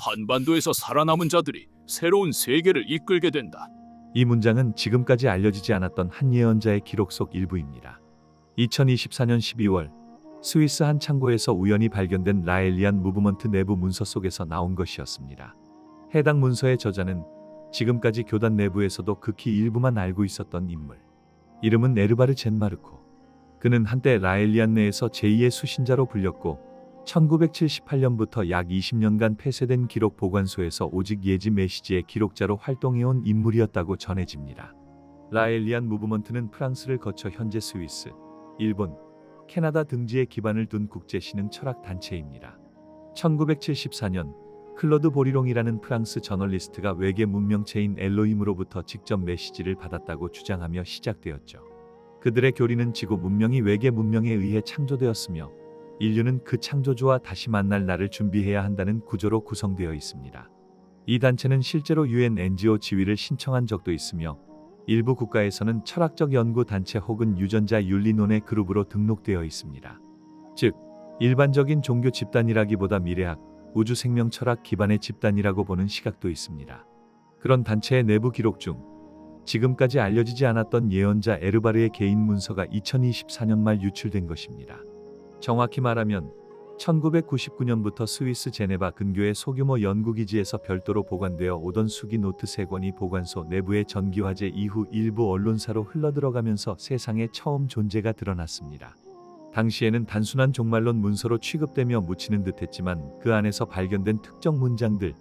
한반도에서 살아남은 자들이 새로운 세계를 이끌게 된다. 이 문장은 지금까지 알려지지 않았던 한 예언자의 기록 속 일부입니다. 2024년 12월 스위스 한 창고에서 우연히 발견된 라엘리안 무브먼트 내부 문서 속에서 나온 것이었습니다. 해당 문서의 저자는 지금까지 교단 내부에서도 극히 일부만 알고 있었던 인물. 이름은 에르바르 젠마르코. 그는 한때 라엘리안 내에서 제2의 수신자로 불렸고 1978년부터 약 20년간 폐쇄된 기록 보관소에서 오직 예지 메시지의 기록자로 활동해온 인물이었다고 전해집니다. 라엘리안 무브먼트는 프랑스를 거쳐 현재 스위스, 일본, 캐나다 등지에 기반을 둔 국제신흥 철학 단체입니다. 1974년 클로드 보리롱이라는 프랑스 저널리스트가 외계 문명체인 엘로힘으로부터 직접 메시지를 받았다고 주장하며 시작되었죠. 그들의 교리는 지구 문명이 외계 문명에 의해 창조되었으며 인류는 그 창조주와 다시 만날 날을 준비해야 한다는 구조로 구성되어 있습니다. 이 단체는 실제로 UN NGO 지위를 신청한 적도 있으며 일부 국가에서는 철학적 연구 단체 혹은 유전자 윤리론의 그룹으로 등록되어 있습니다. 즉, 일반적인 종교 집단이라기보다 미래학, 우주 생명 철학 기반의 집단이라고 보는 시각도 있습니다. 그런 단체의 내부 기록 중 지금까지 알려지지 않았던 예언자 에르바르의 개인 문서가 2024년 말 유출된 것입니다. 정확히 말하면 1999년부터 스위스 제네바 근교의 소규모 연구기지에서 별도로 보관되어 오던 수기 노트 3권이 보관소 내부의 전기화재 이후 일부 언론사로 흘러들어가면서 세상에 처음 존재가 드러났습니다. 당시에는 단순한 종말론 문서로 취급되며 묻히는 듯했지만 그 안에서 발견된 특정 문장들,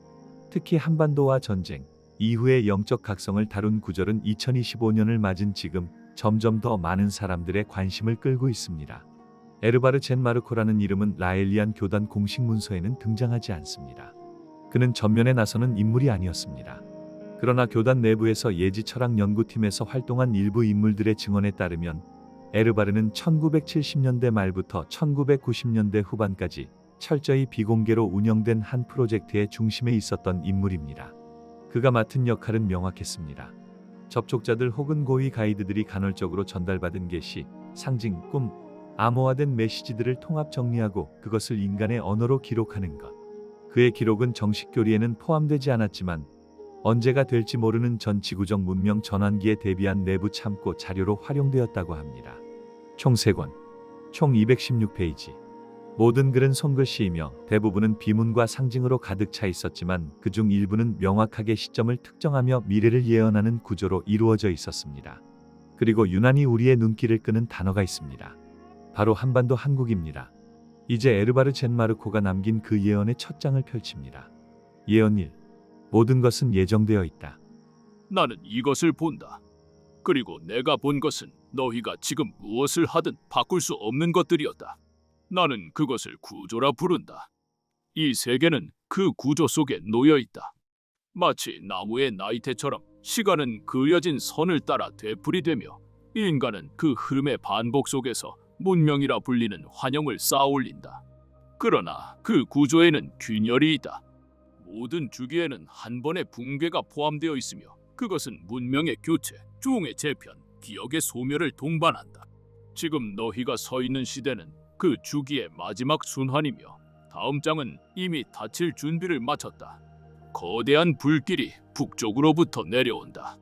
특히 한반도와 전쟁 이후의 영적 각성을 다룬 구절은 2025년을 맞은 지금 점점 더 많은 사람들의 관심을 끌고 있습니다. 에르바르 젠마르코라는 이름은 라엘리안 교단 공식 문서에는 등장하지 않습니다. 그는 전면에 나서는 인물이 아니었습니다. 그러나 교단 내부에서 예지 철학 연구팀에서 활동한 일부 인물들의 증언에 따르면 에르바르는 1970년대 말부터 1990년대 후반까지 철저히 비공개로 운영된 한 프로젝트의 중심에 있었던 인물입니다. 그가 맡은 역할은 명확했습니다. 접촉자들 혹은 고위 가이드들이 간헐적으로 전달받은 계시, 상징, 꿈, 암호화된 메시지들을 통합 정리하고 그것을 인간의 언어로 기록하는 것. 그의 기록은 정식 교리에는 포함되지 않았지만 언제가 될지 모르는 전 지구적 문명 전환기에 대비한 내부 참고 자료로 활용되었다고 합니다. 총 3권, 총 216페이지. 모든 글은 손글씨이며 대부분은 비문과 상징으로 가득 차 있었지만 그중 일부는 명확하게 시점을 특정하며 미래를 예언하는 구조로 이루어져 있었습니다. 그리고 유난히 우리의 눈길을 끄는 단어가 있습니다. 바로 한반도 한국입니다. 이제 에르바르 젠마르코가 남긴 그 예언의 첫 장을 펼칩니다. 예언 1. 모든 것은 예정되어 있다. 나는 이것을 본다. 그리고 내가 본 것은 너희가 지금 무엇을 하든 바꿀 수 없는 것들이었다. 나는 그것을 구조라 부른다. 이 세계는 그 구조 속에 놓여 있다. 마치 나무의 나이테처럼 시간은 그려진 선을 따라 되풀이되며 인간은 그 흐름의 반복 속에서 문명이라 불리는 환영을 쌓아올린다. 그러나 그 구조에는 균열이 있다. 모든 주기에는 한 번의 붕괴가 포함되어 있으며 그것은 문명의 교체, 종의 재편, 기억의 소멸을 동반한다. 지금 너희가 서 있는 시대는 그 주기의 마지막 순환이며 다음 장은 이미 닫힐 준비를 마쳤다. 거대한 불길이 북쪽으로부터 내려온다.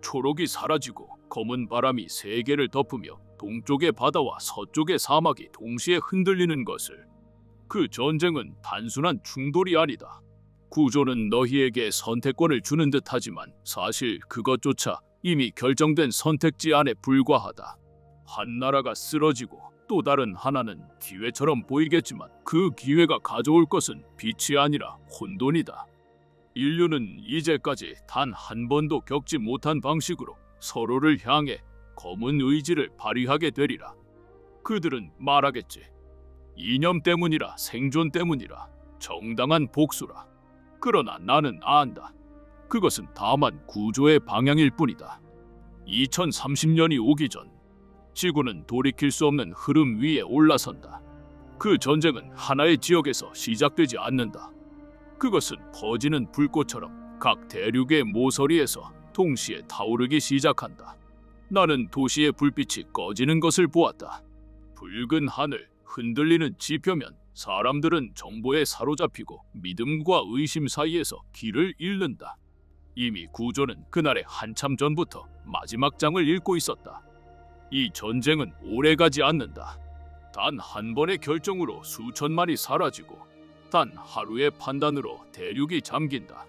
초록이 사라지고 검은 바람이 세계를 덮으며 동쪽의 바다와 서쪽의 사막이 동시에 흔들리는 것을. 그 전쟁은 단순한 충돌이 아니다. 구조는 너희에게 선택권을 주는 듯하지만 사실 그것조차 이미 결정된 선택지 안에 불과하다. 한 나라가 쓰러지고 또 다른 하나는 기회처럼 보이겠지만 그 기회가 가져올 것은 빛이 아니라 혼돈이다. 인류는 이제까지 단 한 번도 겪지 못한 방식으로 서로를 향해 검은 의지를 발휘하게 되리라. 그들은 말하겠지. 이념 때문이라, 생존 때문이라, 정당한 복수라. 그러나 나는 안다. 그것은 다만 구조의 방향일 뿐이다. 2030년이 오기 전 지구는 돌이킬 수 없는 흐름 위에 올라선다. 그 전쟁은 하나의 지역에서 시작되지 않는다. 그것은 퍼지는 불꽃처럼 각 대륙의 모서리에서 동시에 타오르기 시작한다. 나는 도시의 불빛이 꺼지는 것을 보았다. 붉은 하늘, 흔들리는 지표면 사람들은 정보에 사로잡히고 믿음과 의심 사이에서 길을 잃는다. 이미 구조는 그날의 한참 전부터 마지막 장을 읽고 있었다. 이 전쟁은 오래가지 않는다. 단 한 번의 결정으로 수천만이 사라지고 단 하루의 판단으로 대륙이 잠긴다.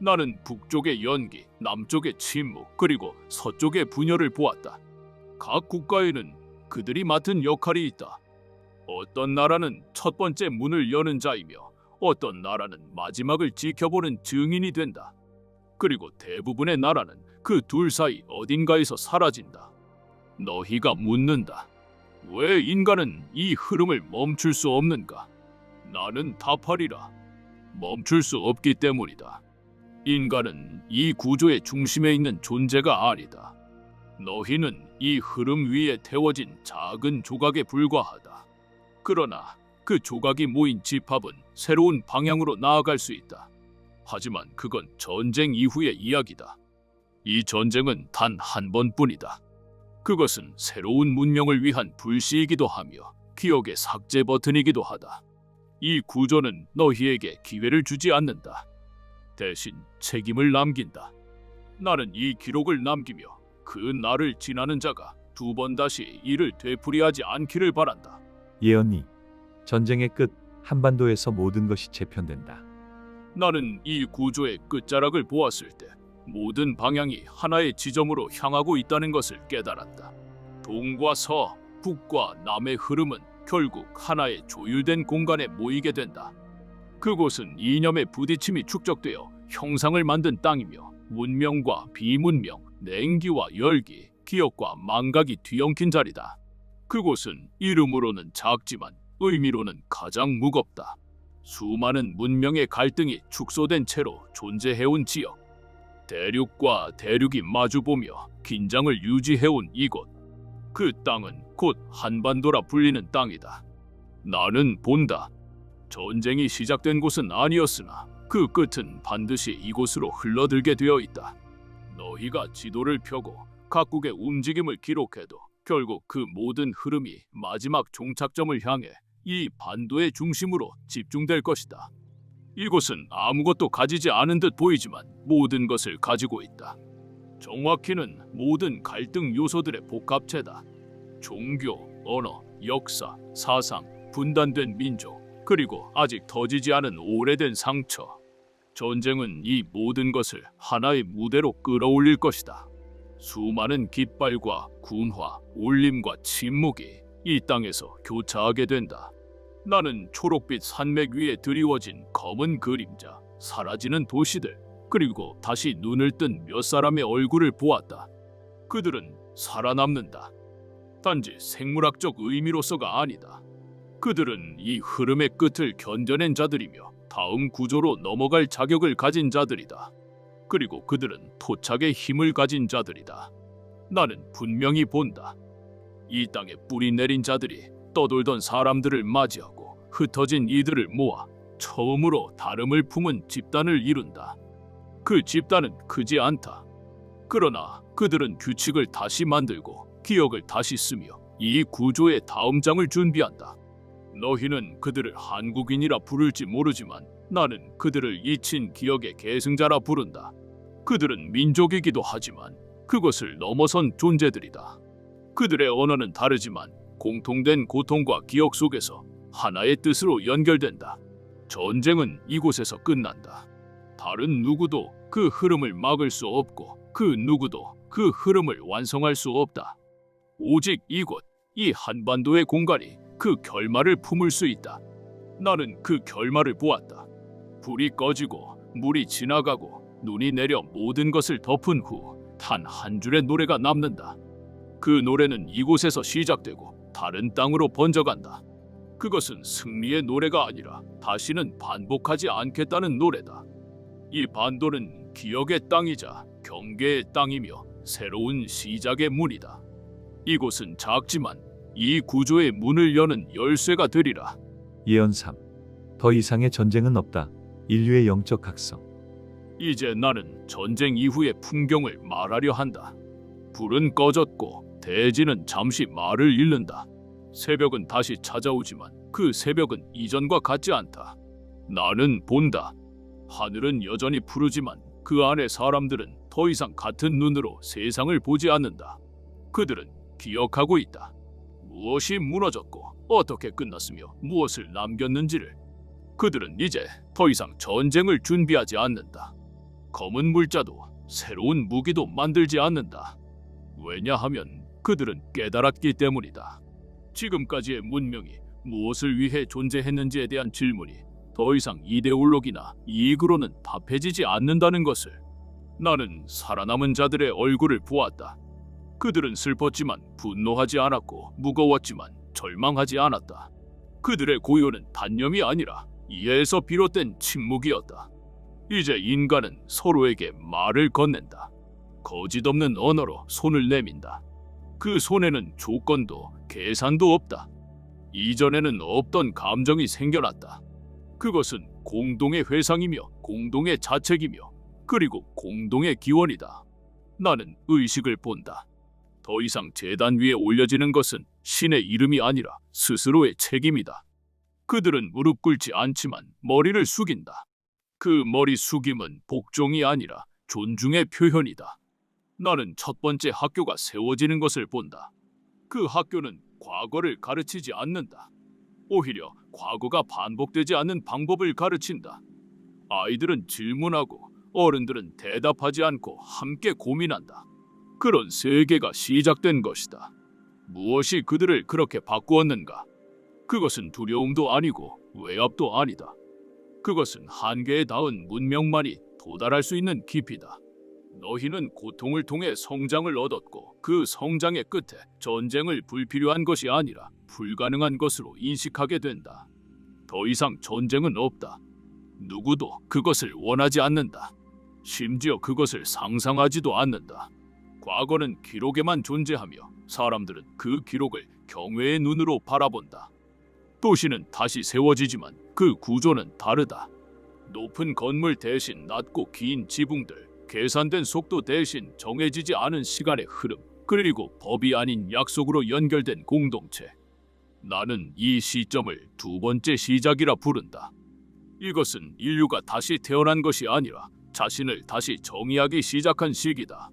나는 북쪽의 연기, 남쪽의 침묵, 그리고 서쪽의 분열을 보았다. 각 국가에는 그들이 맡은 역할이 있다. 어떤 나라는 첫 번째 문을 여는 자이며 어떤 나라는 마지막을 지켜보는 증인이 된다. 그리고 대부분의 나라는 그 둘 사이 어딘가에서 사라진다. 너희가 묻는다. 왜 인간은 이 흐름을 멈출 수 없는가? 나는 답하리라. 멈출 수 없기 때문이다. 인간은 이 구조의 중심에 있는 존재가 아니다. 너희는 이 흐름 위에 태워진 작은 조각에 불과하다. 그러나 그 조각이 모인 집합은 새로운 방향으로 나아갈 수 있다. 하지만 그건 전쟁 이후의 이야기다. 이 전쟁은 단 한 번뿐이다. 그것은 새로운 문명을 위한 불씨이기도 하며 기억의 삭제 버튼이기도 하다. 이 구조는 너희에게 기회를 주지 않는다. 대신 책임을 남긴다. 나는 이 기록을 남기며 그 날을 지나는 자가 두 번 다시 이를 되풀이하지 않기를 바란다. 예언이 전쟁의 끝 한반도에서 모든 것이 재편된다. 나는 이 구조의 끝자락을 보았을 때 모든 방향이 하나의 지점으로 향하고 있다는 것을 깨달았다. 동과 서, 북과 남의 흐름은 결국 하나의 조율된 공간에 모이게 된다. 그곳은 이념의 부딪힘이 축적되어 형상을 만든 땅이며 문명과 비문명, 냉기와 열기, 기억과 망각이 뒤엉킨 자리다. 그곳은 이름으로는 작지만 의미로는 가장 무겁다. 수많은 문명의 갈등이 축소된 채로 존재해온 지역. 대륙과 대륙이 마주보며 긴장을 유지해온 이곳. 그 땅은 곧 한반도라 불리는 땅이다. 나는 본다. 전쟁이 시작된 곳은 아니었으나 그 끝은 반드시 이곳으로 흘러들게 되어 있다. 너희가 지도를 펴고 각국의 움직임을 기록해도 결국 그 모든 흐름이 마지막 종착점을 향해 이 반도의 중심으로 집중될 것이다. 이곳은 아무것도 가지지 않은 듯 보이지만 모든 것을 가지고 있다. 정확히는 모든 갈등 요소들의 복합체다. 종교, 언어, 역사, 사상, 분단된 민족, 그리고 아직 터지지 않은 오래된 상처. 전쟁은 이 모든 것을 하나의 무대로 끌어올릴 것이다. 수많은 깃발과 군화, 울림과 침묵이 이 땅에서 교차하게 된다. 나는 초록빛 산맥 위에 드리워진 검은 그림자, 사라지는 도시들, 그리고 다시 눈을 뜬 몇 사람의 얼굴을 보았다. 그들은 살아남는다. 단지 생물학적 의미로서가 아니다. 그들은 이 흐름의 끝을 견뎌낸 자들이며 다음 구조로 넘어갈 자격을 가진 자들이다. 그리고 그들은 토착의 힘을 가진 자들이다. 나는 분명히 본다. 이 땅에 뿌리 내린 자들이 떠돌던 사람들을 맞이하고 흩어진 이들을 모아 처음으로 다름을 품은 집단을 이룬다. 그 집단은 크지 않다. 그러나 그들은 규칙을 다시 만들고 기억을 다시 쓰며 이 구조의 다음 장을 준비한다. 너희는 그들을 한국인이라 부를지 모르지만 나는 그들을 잊힌 기억의 계승자라 부른다. 그들은 민족이기도 하지만 그것을 넘어선 존재들이다. 그들의 언어는 다르지만 공통된 고통과 기억 속에서 하나의 뜻으로 연결된다. 전쟁은 이곳에서 끝난다. 다른 누구도 그 흐름을 막을 수 없고 그 누구도 그 흐름을 완성할 수 없다. 오직 이곳, 이 한반도의 공간이 그 결말을 품을 수 있다. 나는 그 결말을 보았다. 불이 꺼지고 물이 지나가고 눈이 내려 모든 것을 덮은 후 단 한 줄의 노래가 남는다. 그 노래는 이곳에서 시작되고 다른 땅으로 번져간다. 그것은 승리의 노래가 아니라 다시는 반복하지 않겠다는 노래다. 이 반도는 기억의 땅이자 경계의 땅이며 새로운 시작의 문이다. 이곳은 작지만 이 구조의 문을 여는 열쇠가 되리라. 예언 3. 더 이상의 전쟁은 없다. 인류의 영적 각성. 이제 나는 전쟁 이후의 풍경을 말하려 한다. 불은 꺼졌고 대지는 잠시 말을 잃는다. 새벽은 다시 찾아오지만 그 새벽은 이전과 같지 않다. 나는 본다. 하늘은 여전히 푸르지만 그 안의 사람들은 더 이상 같은 눈으로 세상을 보지 않는다. 그들은 기억하고 있다. 무엇이 무너졌고 어떻게 끝났으며 무엇을 남겼는지를. 그들은 이제 더 이상 전쟁을 준비하지 않는다. 검은 물자도 새로운 무기도 만들지 않는다. 왜냐하면 그들은 깨달았기 때문이다. 지금까지의 문명이 무엇을 위해 존재했는지에 대한 질문이 더 이상 이데올로기나 이익으로는 답해지지 않는다는 것을. 나는 살아남은 자들의 얼굴을 보았다. 그들은 슬펐지만 분노하지 않았고 무거웠지만 절망하지 않았다. 그들의 고요는 단념이 아니라 이해에서 비롯된 침묵이었다. 이제 인간은 서로에게 말을 건넨다. 거짓없는 언어로 손을 내민다. 그 손에는 조건도 계산도 없다. 이전에는 없던 감정이 생겨났다. 그것은 공동의 회상이며 공동의 자책이며 그리고 공동의 기원이다. 나는 의식을 본다. 더 이상 제단 위에 올려지는 것은 신의 이름이 아니라 스스로의 책임이다. 그들은 무릎 꿇지 않지만 머리를 숙인다. 그 머리 숙임은 복종이 아니라 존중의 표현이다. 나는 첫 번째 학교가 세워지는 것을 본다. 그 학교는 과거를 가르치지 않는다. 오히려 과거가 반복되지 않는 방법을 가르친다. 아이들은 질문하고 어른들은 대답하지 않고 함께 고민한다. 그런 세계가 시작된 것이다. 무엇이 그들을 그렇게 바꾸었는가? 그것은 두려움도 아니고 외압도 아니다. 그것은 한계에 닿은 문명만이 도달할 수 있는 깊이다. 너희는 고통을 통해 성장을 얻었고 그 성장의 끝에 전쟁을 불필요한 것이 아니라 불가능한 것으로 인식하게 된다. 더 이상 전쟁은 없다. 누구도 그것을 원하지 않는다. 심지어 그것을 상상하지도 않는다. 과거는 기록에만 존재하며 사람들은 그 기록을 경외의 눈으로 바라본다. 도시는 다시 세워지지만 그 구조는 다르다. 높은 건물 대신 낮고 긴 지붕들, 계산된 속도 대신 정해지지 않은 시간의 흐름, 그리고 법이 아닌 약속으로 연결된 공동체. 나는 이 시점을 두 번째 시작이라 부른다. 이것은 인류가 다시 태어난 것이 아니라 자신을 다시 정의하기 시작한 시기다.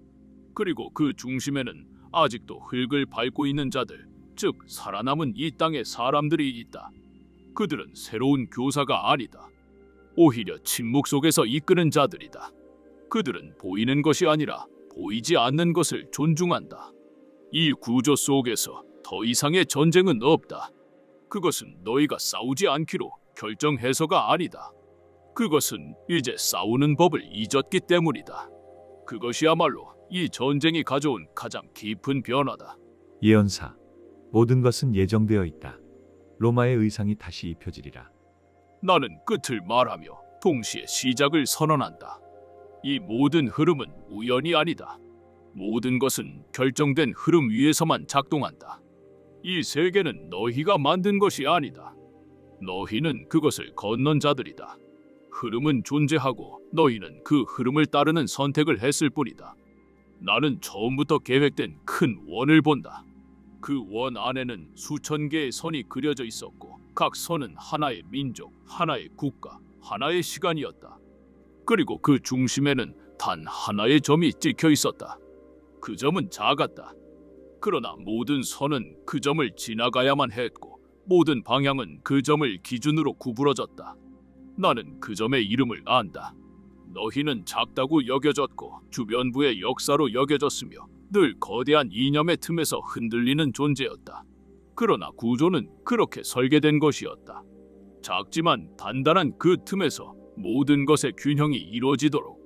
그리고 그 중심에는 아직도 흙을 밟고 있는 자들, 즉 살아남은 이 땅의 사람들이 있다. 그들은 새로운 교사가 아니다. 오히려 침묵 속에서 이끄는 자들이다. 그들은 보이는 것이 아니라 보이지 않는 것을 존중한다. 이 구조 속에서 더 이상의 전쟁은 없다. 그것은 너희가 싸우지 않기로 결정해서가 아니다. 그것은 이제 싸우는 법을 잊었기 때문이다. 그것이야말로 이 전쟁이 가져온 가장 깊은 변화다. 예언사, 모든 것은 예정되어 있다. 로마의 의상이 다시 입혀지리라. 나는 끝을 말하며 동시에 시작을 선언한다. 이 모든 흐름은 우연이 아니다. 모든 것은 결정된 흐름 위에서만 작동한다. 이 세계는 너희가 만든 것이 아니다. 너희는 그것을 건넌 자들이다. 흐름은 존재하고 너희는 그 흐름을 따르는 선택을 했을 뿐이다. 나는 처음부터 계획된 큰 원을 본다. 그 원 안에는 수천 개의 선이 그려져 있었고 각 선은 하나의 민족, 하나의 국가, 하나의 시간이었다. 그리고 그 중심에는 단 하나의 점이 찍혀 있었다. 그 점은 작았다. 그러나 모든 선은 그 점을 지나가야만 했고 모든 방향은 그 점을 기준으로 구부러졌다. 나는 그 점의 이름을 안다. 너희는 작다고 여겨졌고 주변부의 역사로 여겨졌으며 늘 거대한 이념의 틈에서 흔들리는 존재였다. 그러나 구조는 그렇게 설계된 것이었다. 작지만 단단한 그 틈에서 모든 것의 균형이 이루어지도록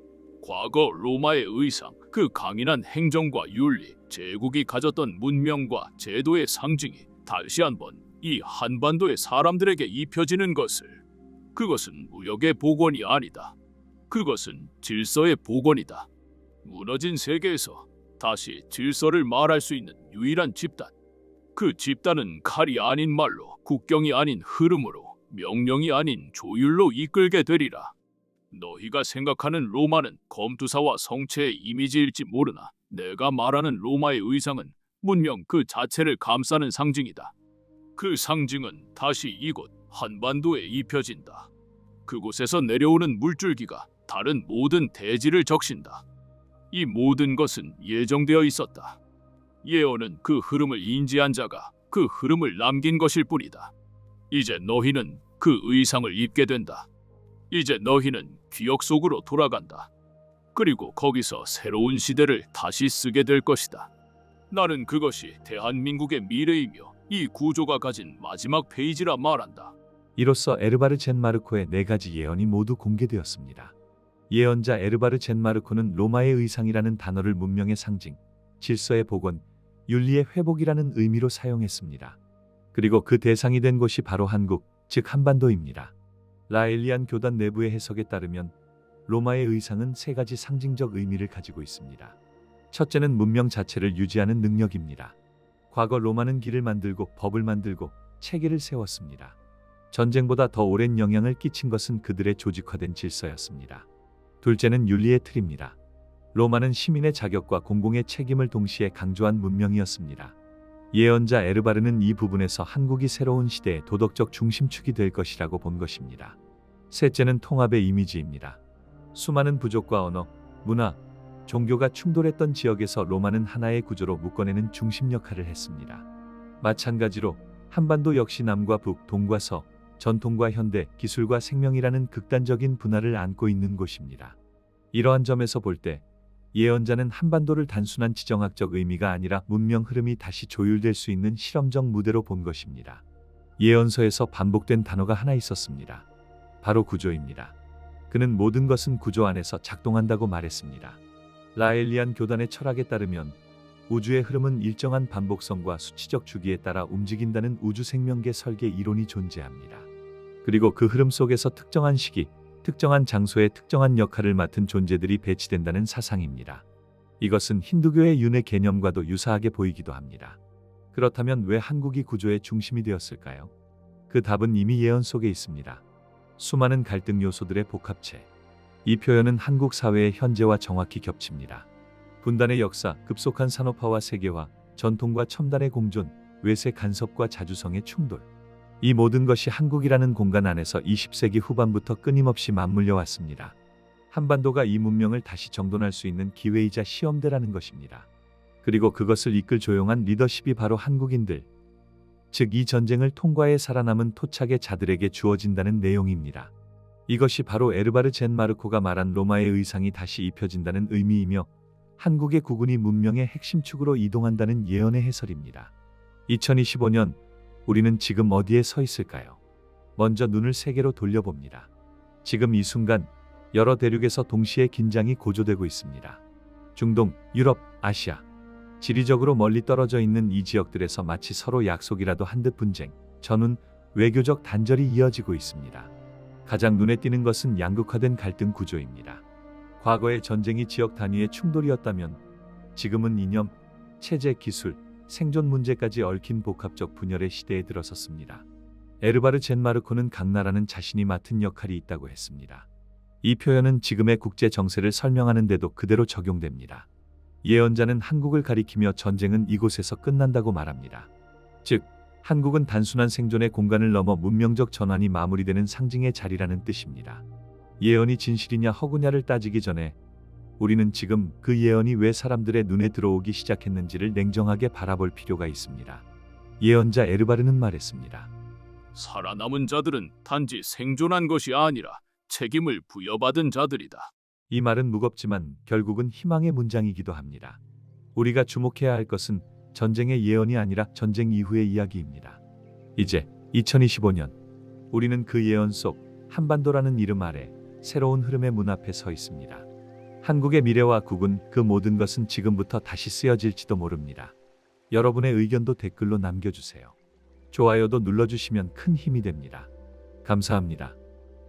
과거 로마의 의상, 그 강인한 행정과 윤리, 제국이 가졌던 문명과 제도의 상징이 다시 한번 이 한반도의 사람들에게 입혀지는 것을. 그것은 무역의 복원이 아니다. 그것은 질서의 복원이다. 무너진 세계에서 다시 질서를 말할 수 있는 유일한 집단. 그 집단은 칼이 아닌 말로, 국경이 아닌 흐름으로, 명령이 아닌 조율로 이끌게 되리라. 너희가 생각하는 로마는 검투사와 성체의 이미지일지 모르나 내가 말하는 로마의 의상은 문명 그 자체를 감싸는 상징이다. 그 상징은 다시 이곳 한반도에 입혀진다. 그곳에서 내려오는 물줄기가 다른 모든 대지를 적신다. 이 모든 것은 예정되어 있었다. 예언은 그 흐름을 인지한 자가 그 흐름을 남긴 것일 뿐이다. 이제 너희는 그 의상을 입게 된다. 이제 너희는 기억 속으로 돌아간다. 그리고 거기서 새로운 시대를 다시 쓰게 될 것이다. 나는 그것이 대한민국의 미래이며 이 구조가 가진 마지막 페이지라 말한다. 이로써 에르바르 젠마르코의 4가지 예언이 모두 공개되었습니다. 예언자 에르바르 젠마르코는 로마의 의상이라는 단어를 문명의 상징, 질서의 복원, 윤리의 회복이라는 의미로 사용했습니다. 그리고 그 대상이 된 곳이 바로 한국, 즉 한반도입니다. 라엘리안 교단 내부의 해석에 따르면 로마의 의상은 3가지 상징적 의미를 가지고 있습니다. 첫째는 문명 자체를 유지하는 능력입니다. 과거 로마는 길을 만들고 법을 만들고 체계를 세웠습니다. 전쟁보다 더 오랜 영향을 끼친 것은 그들의 조직화된 질서였습니다. 둘째는 윤리의 틀입니다. 로마는 시민의 자격과 공공의 책임을 동시에 강조한 문명이었습니다. 예언자 에르바르는 이 부분에서 한국이 새로운 시대의 도덕적 중심축이 될 것이라고 본 것입니다. 셋째는 통합의 이미지입니다. 수많은 부족과 언어, 문화, 종교가 충돌했던 지역에서 로마는 하나의 구조로 묶어내는 중심 역할을 했습니다. 마찬가지로 한반도 역시 남과 북, 동과 서, 전통과 현대, 기술과 생명이라는 극단적인 분할을 안고 있는 곳입니다. 이러한 점에서 볼 때 예언자는 한반도를 단순한 지정학적 의미가 아니라 문명 흐름이 다시 조율될 수 있는 실험적 무대로 본 것입니다. 예언서에서 반복된 단어가 하나 있었습니다. 바로 구조입니다. 그는 모든 것은 구조 안에서 작동한다고 말했습니다. 라엘리안 교단의 철학에 따르면 우주의 흐름은 일정한 반복성과 수치적 주기에 따라 움직인다는 우주 생명계 설계 이론이 존재합니다. 그리고 그 흐름 속에서 특정한 시기, 특정한 장소에 특정한 역할을 맡은 존재들이 배치된다는 사상입니다. 이것은 힌두교의 윤회 개념과도 유사하게 보이기도 합니다. 그렇다면 왜 한국이 구조의 중심이 되었을까요? 그 답은 이미 예언 속에 있습니다. 수많은 갈등 요소들의 복합체. 이 표현은 한국 사회의 현재와 정확히 겹칩니다. 분단의 역사, 급속한 산업화와 세계화, 전통과 첨단의 공존, 외세 간섭과 자주성의 충돌. 이 모든 것이 한국이라는 공간 안에서 20세기 후반부터 끊임없이 맞물려 왔습니다. 한반도가 이 문명을 다시 정돈할 수 있는 기회이자 시험대라는 것입니다. 그리고 그것을 이끌 조용한 리더십이 바로 한국인들, 즉 이 전쟁을 통과해 살아남은 토착의 자들에게 주어진다는 내용입니다. 이것이 바로 에르바르 젠마르코가 말한 로마의 의상이 다시 입혀진다는 의미이며 한국의 국군이 문명의 핵심 축으로 이동한다는 예언의 해설입니다. 2025년 우리는 지금 어디에 서 있을까요? 먼저 눈을 세계로 돌려봅니다. 지금 이 순간 여러 대륙에서 동시에 긴장이 고조되고 있습니다. 중동, 유럽, 아시아. 지리적으로 멀리 떨어져 있는 이 지역들에서 마치 서로 약속이라도 한 듯 분쟁, 전운, 외교적 단절이 이어지고 있습니다. 가장 눈에 띄는 것은 양극화된 갈등 구조입니다. 과거의 전쟁이 지역 단위의 충돌이었다면 지금은 이념, 체제, 기술, 생존 문제까지 얽힌 복합적 분열의 시대에 들어섰습니다. 에르바르 젠마르코는 각 나라는 자신이 맡은 역할이 있다고 했습니다. 이 표현은 지금의 국제 정세를 설명하는 데도 그대로 적용됩니다. 예언자는 한국을 가리키며 전쟁은 이곳에서 끝난다고 말합니다. 즉, 한국은 단순한 생존의 공간을 넘어 문명적 전환이 마무리되는 상징의 자리라는 뜻입니다. 예언이 진실이냐 허구냐를 따지기 전에 우리는 지금 그 예언이 왜 사람들의 눈에 들어오기 시작했는지를 냉정하게 바라볼 필요가 있습니다. 예언자 에르바르는 말했습니다. 살아남은 자들은 단지 생존한 것이 아니라 책임을 부여받은 자들이다. 이 말은 무겁지만 결국은 희망의 문장이기도 합니다. 우리가 주목해야 할 것은 전쟁의 예언이 아니라 전쟁 이후의 이야기입니다. 이제 2025년 우리는 그 예언 속 한반도라는 이름 아래 새로운 흐름의 문 앞에 서 있습니다. 한국의 미래와 국운, 그 모든 것은 지금부터 다시 쓰여질지도 모릅니다. 여러분의 의견도 댓글로 남겨주세요. 좋아요도 눌러주시면 큰 힘이 됩니다. 감사합니다.